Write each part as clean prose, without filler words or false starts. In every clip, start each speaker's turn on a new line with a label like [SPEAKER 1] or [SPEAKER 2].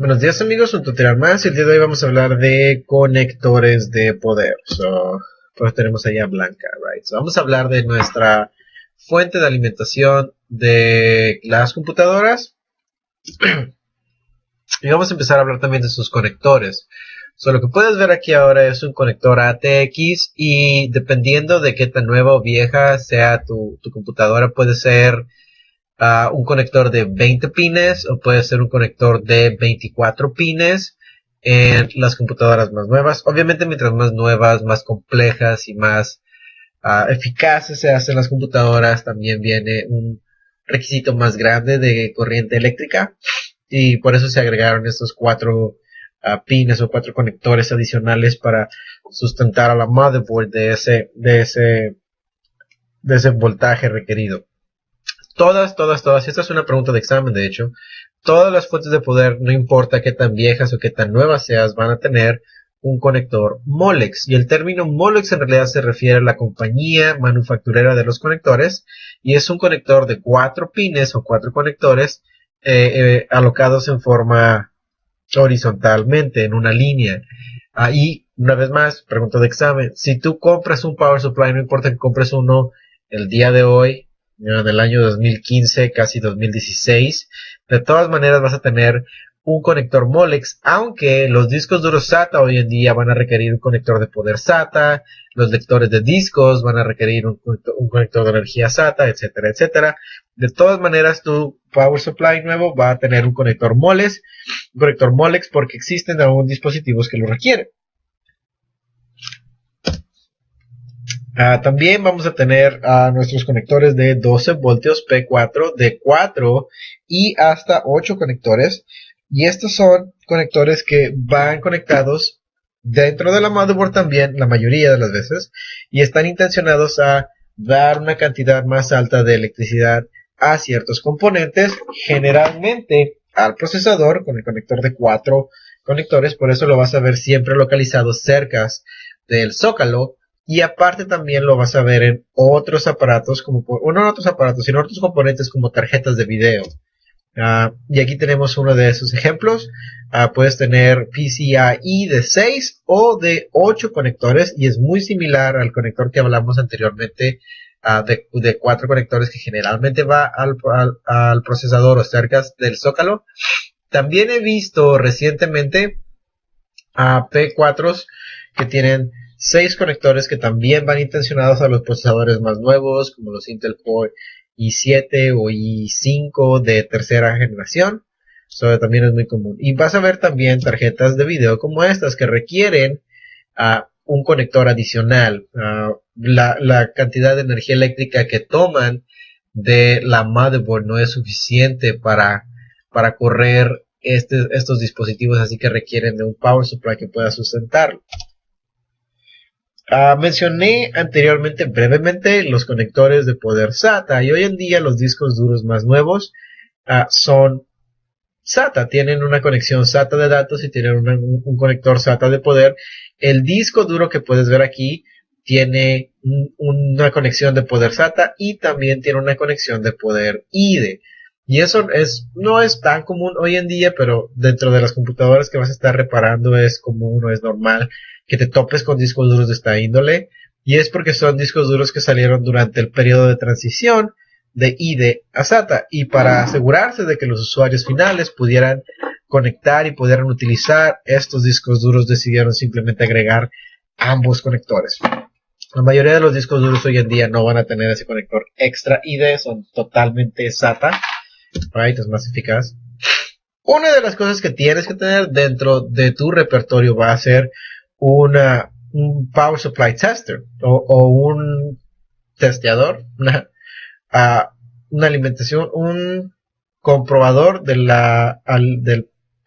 [SPEAKER 1] Buenos días amigos, un tutorial más. El día de hoy vamos a hablar de conectores de poder. Pues tenemos ahí a Blanca, right? Vamos a hablar de nuestra fuente de alimentación de las computadoras. Y vamos a empezar a hablar también de sus conectores. Lo que puedes ver aquí ahora es un conector ATX y dependiendo de qué tan nueva o vieja sea tu computadora, puede ser un conector de 20 pines o puede ser un conector de 24 pines en las computadoras más nuevas. Obviamente mientras más nuevas, más complejas y más eficaces se hacen las computadoras, también viene un requisito más grande de corriente eléctrica y por eso se agregaron estos 4 pines o 4 conectores adicionales para sustentar a la motherboard de ese voltaje requerido. Todas, esta es una pregunta de examen de hecho, todas las fuentes de poder, no importa qué tan viejas o qué tan nuevas seas, van a tener un conector Molex. Y el término Molex en realidad se refiere a la compañía manufacturera de los conectores. Y es un conector de 4 pines o 4 conectores alocados en forma horizontalmente, en una línea. Ahí, una vez más, pregunta de examen. Si tú compras un power supply, no importa que compres uno el día de hoy, del año 2015, casi 2016, de todas maneras vas a tener un conector Molex, aunque los discos duros SATA hoy en día van a requerir un conector de poder SATA, los lectores de discos van a requerir un conector de energía SATA, etcétera, etcétera. De todas maneras, tu power supply nuevo va a tener un conector Molex porque existen aún dispositivos que lo requieren. También vamos a tener nuestros conectores de 12 voltios P4 de 4 y hasta 8 conectores. Y estos son conectores que van conectados dentro de la motherboard también, la mayoría de las veces. Y están intencionados a dar una cantidad más alta de electricidad a ciertos componentes, generalmente al procesador con el conector de 4 conectores. Por eso lo vas a ver siempre localizado cerca del zócalo. Y aparte también lo vas a ver en otros aparatos, no en otros aparatos, sino otros componentes como tarjetas de video. Y aquí tenemos uno de esos ejemplos. Puedes tener PCIe de 6 o de 8 conectores y es muy similar al conector que hablamos anteriormente de 4 conectores que generalmente va al procesador o cerca del zócalo. También he visto recientemente P4s que tienen 6 conectores que también van intencionados a los procesadores más nuevos, como los Intel Core i7 o i5 de tercera generación. Eso también es muy común. Y vas a ver también tarjetas de video como estas que requieren un conector adicional. La cantidad de energía eléctrica que toman de la motherboard no es suficiente para correr estos dispositivos, así que requieren de un power supply que pueda sustentarlo. Mencioné anteriormente brevemente los conectores de poder SATA y hoy en día los discos duros más nuevos son SATA, tienen una conexión SATA de datos y tienen un conector SATA de poder. El disco duro que puedes ver aquí tiene una conexión de poder SATA y también tiene una conexión de poder IDE. Y eso no es tan común hoy en día, pero dentro de las computadoras que vas a estar reparando es común o es normal que te topes con discos duros de esta índole. Y es porque son discos duros que salieron durante el periodo de transición de IDE a SATA. Y para asegurarse de que los usuarios finales pudieran conectar y pudieran utilizar estos discos duros, decidieron simplemente agregar ambos conectores. La mayoría de los discos duros hoy en día no van a tener ese conector extra IDE, son totalmente SATA. Right, es más eficaz. Una de las cosas que tienes que tener dentro de tu repertorio va a ser un Power Supply Tester o un testeador, una alimentación, un comprobador del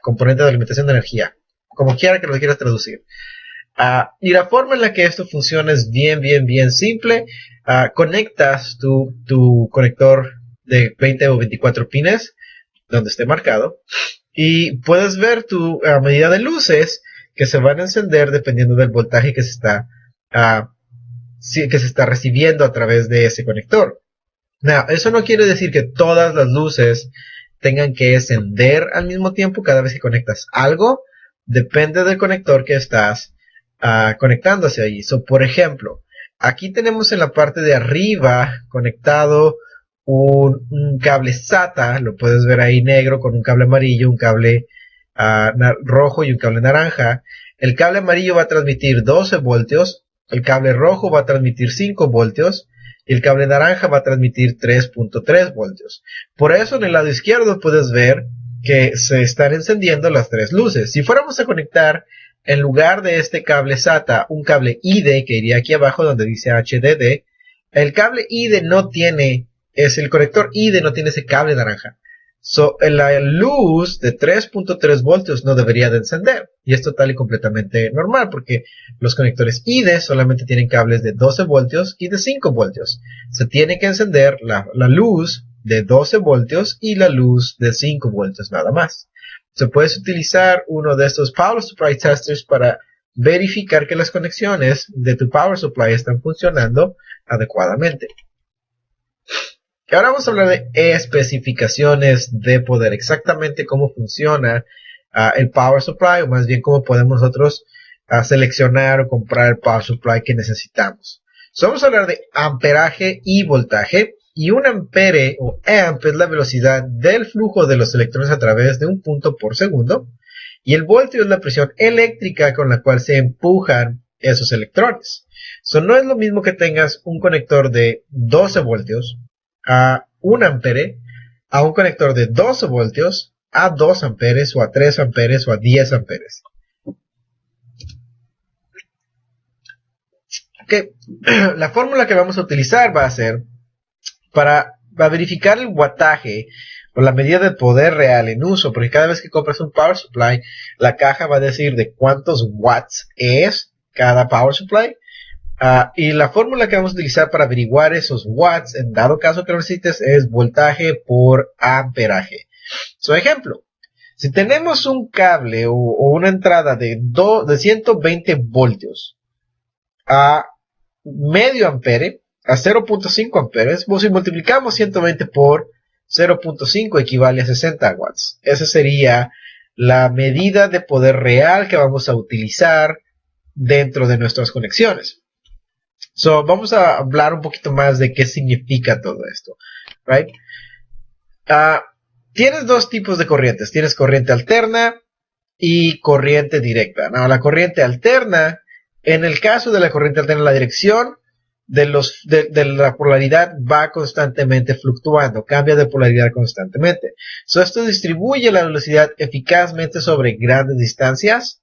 [SPEAKER 1] componente de alimentación de energía, como quiera que lo quieras traducir. Y la forma en la que esto funciona es bien simple. Conectas tu conector de 20 o 24 pines donde esté marcado y puedes ver tu medida de luces que se van a encender dependiendo del voltaje que se está recibiendo a través de ese conector. Now, eso no quiere decir que todas las luces tengan que encender al mismo tiempo cada vez que conectas algo. Depende del conector que estás conectando hacia allí. So, por ejemplo, aquí tenemos en la parte de arriba conectado un cable SATA. Lo puedes ver ahí negro con un cable amarillo, un cable rojo y un cable naranja. El cable amarillo va a transmitir 12 voltios. El cable rojo va a transmitir 5 voltios. Y el cable naranja va a transmitir 3.3 voltios. Por eso en el lado izquierdo puedes ver que se están encendiendo las tres luces. Si fuéramos a conectar en lugar de este cable SATA un cable ID que iría aquí abajo donde dice HDD, el cable ID no tiene, el conector ID no tiene ese cable naranja. So, la luz de 3.3 voltios no debería de encender. Y es total y completamente normal porque los conectores ID solamente tienen cables de 12 voltios y de 5 voltios. Se tiene que encender la luz de 12 voltios y la luz de 5 voltios nada más. Se puede utilizar uno de estos Power Supply Testers para verificar que las conexiones de tu Power Supply están funcionando adecuadamente. Y ahora vamos a hablar de especificaciones de poder, exactamente cómo funciona el Power Supply, o más bien cómo podemos nosotros seleccionar o comprar el Power Supply que necesitamos. So, vamos a hablar de amperaje y voltaje, y un ampere o amp es la velocidad del flujo de los electrones a través de un punto por segundo, y el voltio es la presión eléctrica con la cual se empujan esos electrones. So, no es lo mismo que tengas un conector de 12 voltios a 1 ampere, a un conector de 12 voltios a 2 amperes o a 3 amperes o a 10 amperes. Okay. La fórmula que vamos a utilizar va a ser para verificar el wattaje o la medida de poder real en uso, porque cada vez que compras un power supply, la caja va a decir de cuántos watts es cada power supply. Y la fórmula que vamos a utilizar para averiguar esos watts, en dado caso que lo necesites, es voltaje por amperaje. So, ejemplo, si tenemos un cable o una entrada de 120 voltios a medio ampere, a 0.5 amperes, pues si multiplicamos 120 por 0.5 equivale a 60 watts. Esa sería la medida de poder real que vamos a utilizar dentro de nuestras conexiones. So, vamos a hablar un poquito más de qué significa todo esto, right? Tienes dos tipos de corrientes. Tienes corriente alterna y corriente directa. Now, la corriente alterna, en el caso de la corriente alterna, la dirección de la polaridad va constantemente fluctuando, cambia de polaridad constantemente. So, esto distribuye la velocidad eficazmente sobre grandes distancias.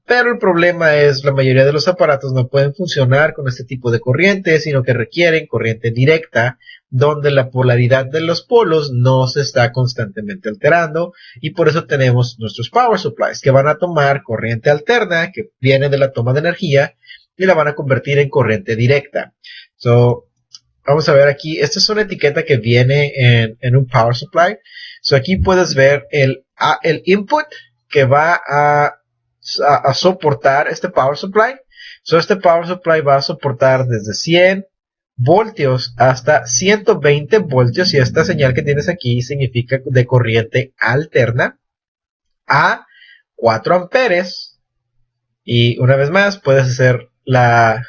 [SPEAKER 1] Pero el problema es la mayoría de los aparatos no pueden funcionar con este tipo de corriente, sino que requieren corriente directa, donde la polaridad de los polos no se está constantemente alterando, y por eso tenemos nuestros power supplies que van a tomar corriente alterna que viene de la toma de energía y la van a convertir en corriente directa. So, vamos a ver aquí, esta es una etiqueta que viene en un power supply. So, aquí puedes ver el input que va a soportar este power supply. So, este power supply va a soportar desde 100 voltios hasta 120 voltios, y esta señal que tienes aquí significa de corriente alterna a 4 amperes. Y una vez más puedes hacer la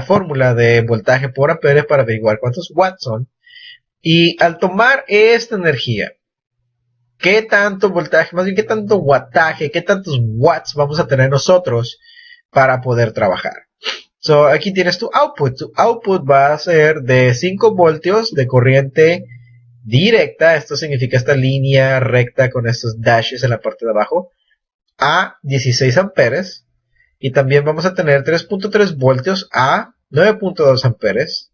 [SPEAKER 1] fórmula de voltaje por ampere para averiguar cuántos watts son. Y al tomar esta energía, ¿qué tanto voltaje, más bien qué tanto wattaje, qué tantos watts vamos a tener nosotros para poder trabajar? So, aquí tienes tu output. Tu output va a ser de 5 voltios de corriente directa. Esto significa esta línea recta con estos dashes en la parte de abajo, a 16 amperes. Y también vamos a tener 3.3 voltios a 9.2 amperes.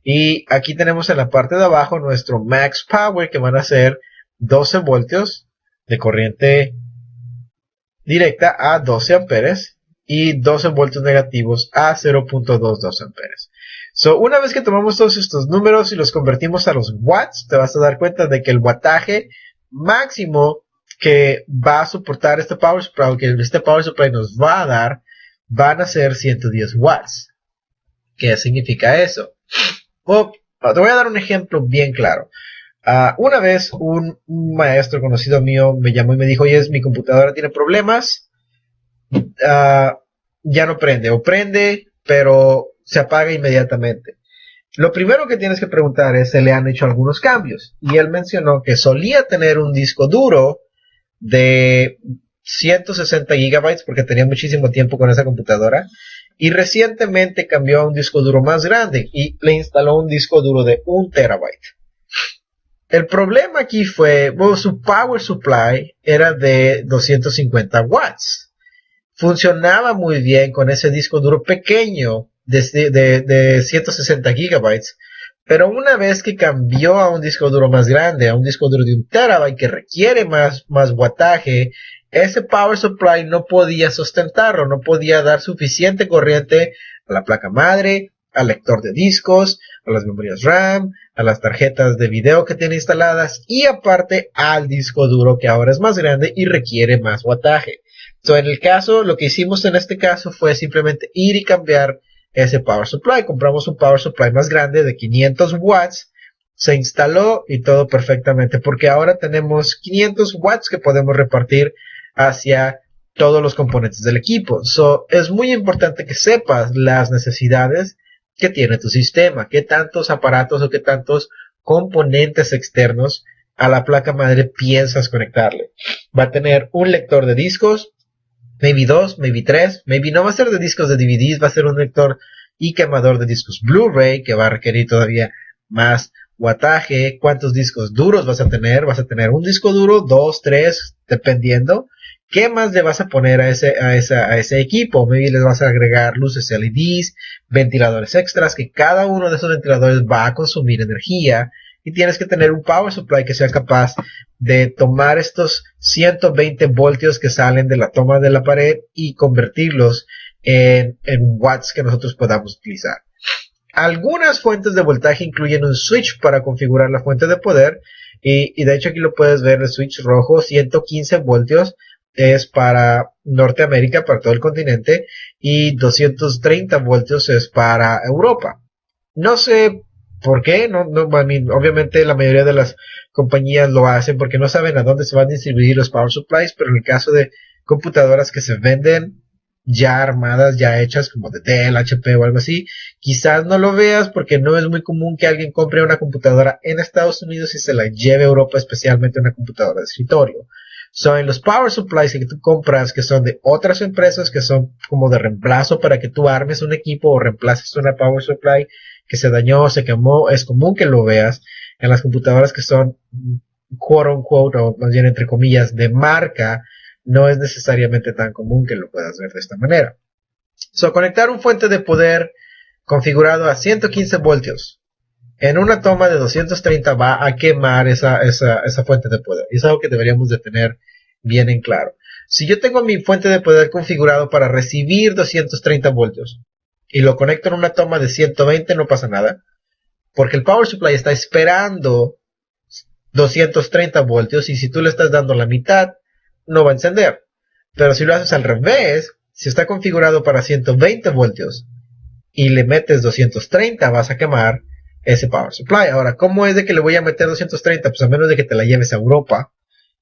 [SPEAKER 1] Y aquí tenemos en la parte de abajo nuestro max power, que van a ser 12 voltios de corriente directa a 12 amperes y 12 voltios negativos a 0.22 amperes. So, una vez que tomamos todos estos números y los convertimos a los watts, te vas a dar cuenta de que el wattaje máximo que va a soportar este power supply, que este power supply nos va a dar, van a ser 110 watts. ¿Qué significa eso? Te voy a dar un ejemplo bien claro. Una vez un maestro conocido mío me llamó y me dijo, oye, mi computadora tiene problemas, ah, ya no prende, o prende, pero se apaga inmediatamente. Lo primero que tienes que preguntar es si le han hecho algunos cambios. Y él mencionó que solía tener un disco duro de 160 gigabytes porque tenía muchísimo tiempo con esa computadora. Y recientemente cambió a un disco duro más grande y le instaló un disco duro de 1 terabyte. El problema aquí fue, bueno, su power supply era de 250 watts. Funcionaba muy bien con ese disco duro pequeño de 160 gigabytes. Pero una vez que cambió a un disco duro más grande, a un disco duro de 1 terabyte que requiere más wattaje, ese power supply no podía sustentarlo, no podía dar suficiente corriente a la placa madre, al lector de discos, a las memorias RAM, a las tarjetas de video que tiene instaladas y aparte al disco duro que ahora es más grande y requiere más wattaje. So, en el caso, lo que hicimos en este caso fue simplemente ir y cambiar ese power supply. Compramos un power supply más grande de 500 watts. Se instaló y todo perfectamente porque ahora tenemos 500 watts que podemos repartir hacia todos los componentes del equipo. So, es muy importante que sepas las necesidades que tiene tu sistema, qué tantos aparatos o qué tantos componentes externos a la placa madre piensas conectarle. Va a tener un lector de discos, maybe 2, maybe 3, maybe no va a ser de discos de DVDs, va a ser un lector y quemador de discos Blu-ray que va a requerir todavía más wattaje. ¿Cuántos discos duros vas a tener? Vas a tener un disco duro, 2, 3, dependiendo. ¿Qué más le vas a poner a ese equipo? Maybe les vas a agregar luces LEDs, ventiladores extras, que cada uno de esos ventiladores va a consumir energía y tienes que tener un power supply que sea capaz de tomar estos 120 voltios que salen de la toma de la pared y convertirlos en watts que nosotros podamos utilizar. Algunas fuentes de voltaje incluyen un switch para configurar la fuente de poder y de hecho aquí lo puedes ver, el switch rojo, 115 voltios es para Norteamérica, para todo el continente, y 230 voltios es para Europa. No sé por qué, obviamente la mayoría de las compañías lo hacen porque no saben a dónde se van a distribuir los power supplies, pero en el caso de computadoras que se venden ya armadas, ya hechas, como de Dell, HP o algo así, quizás no lo veas porque no es muy común que alguien compre una computadora en Estados Unidos y se la lleve a Europa, especialmente una computadora de escritorio. So, en los power supplies que tú compras, que son de otras empresas, que son como de reemplazo para que tú armes un equipo o reemplaces una power supply que se dañó o se quemó, es común que lo veas en las computadoras que son quote unquote, o más bien entre comillas, de marca. No es necesariamente tan común que lo puedas ver de esta manera. So, conectar un fuente de poder configurado a 115 voltios en una toma de 230 va a quemar esa fuente de poder. Y es algo que deberíamos de tener bien en claro. Si yo tengo mi fuente de poder configurado para recibir 230 voltios y lo conecto en una toma de 120, no pasa nada. Porque el power supply está esperando 230 voltios y si tú le estás dando la mitad, no va a encender. Pero si lo haces al revés, si está configurado para 120 voltios y le metes 230, vas a quemar ese power supply. Ahora, ¿cómo es de que le voy a meter 230? Pues a menos de que te la lleves a Europa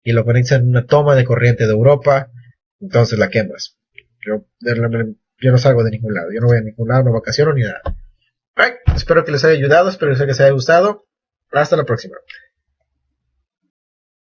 [SPEAKER 1] y lo conectes en una toma de corriente de Europa, entonces la quemas. Yo no salgo de ningún lado, yo no voy a ningún lado, no vacaciono ni nada. Right. Espero que les haya ayudado, espero que les haya gustado. Hasta la próxima.